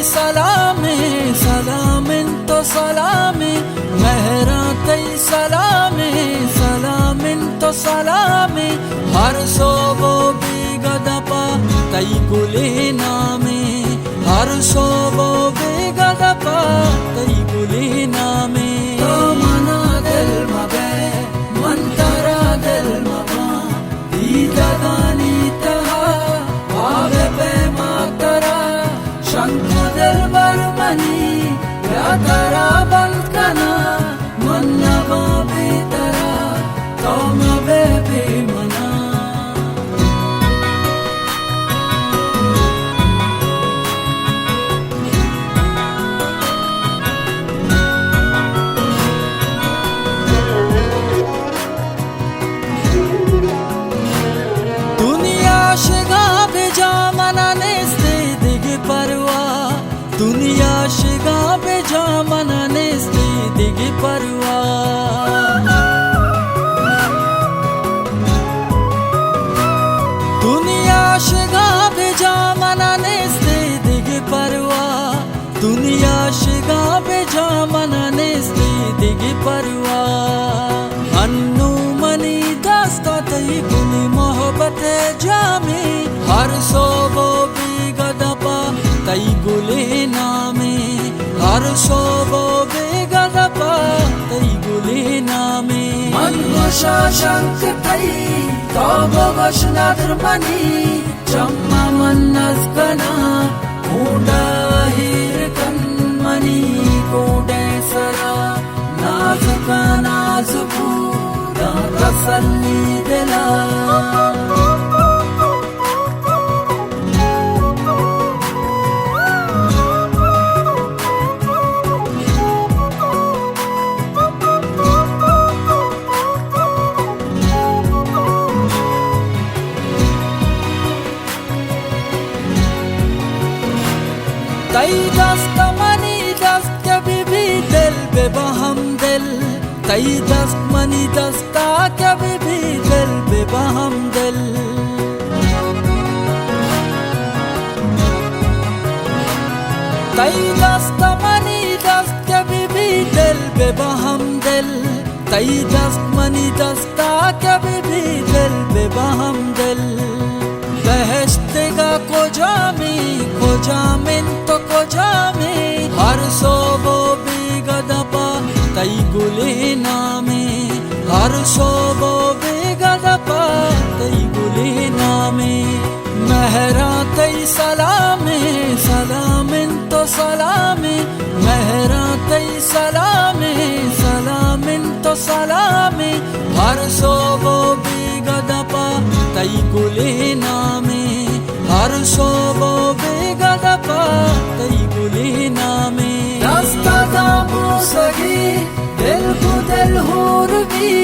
salame, salamin to salame, mehra tei salame, salamin to salame, har sobo bigadapa tei gule name, har sobo bigadapa tei gule name. To mana dil mabe, mantara dil mama, dida gani taha, ave pe matara. शंख दिल बरमनी या तरा बंदकना मन्नवा बेतरा तो मबे बेमना. दुनिया Shiga भेजा मना नेस्ते परवा, दुनिया शिगा बेजा मना नेस्ते दिगी परवा. दुनिया शिगा बेजा मना नेस्ते दिगी परवा, दुनिया शिगा बेजा मना नेस्ते दिगी परवा. अन्नू मनी दास्ता तई गुनी मोहब्बत जामे, हर सोबो बिगदपा तई गुले नामे, हर सोबो बेगदपा तई गुले नामे. मनुषा शंक तई तोबो वशनादर मनी, चम्मा मन्नस कना ऊंडा हीर कन मनी कोडे सरा नाजुका नाजुकू दा तसल्ली दिला. तई दस्त मनी दस्त कभी भी दिल बेबहम दिल, तई दस्त मनी दस्ता कभी भी दिल बेबहम दिल. तई दस्त मनी दस्त कभी भी दिल बेबहम दिल, तई दस्त मनी दस्ता कभी भी दिल बेबहम दिल. बहश्तेगा को जामिन तो को जामे, हर सोबो बिगदपा तई गुले नामे, हर सोबो बिगदपा तई गुले नामे. मेहरा तई सलामे, सलामिन तो सलामे, मेहरा तई सलामे, सलामिन तो सलामे, हर सोबो बिगदपा तई गुले नामे, हर सोबो बेगदपा तई गुले नामे. रास्ता दामो सगी दिल को दिल होरबी,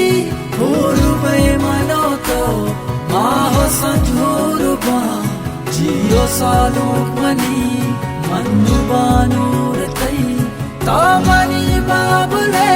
होरबे मनो तो माहो संजोरबा, जियो सालोक मनी मन्नु बानूर तई तामनी बाबुले.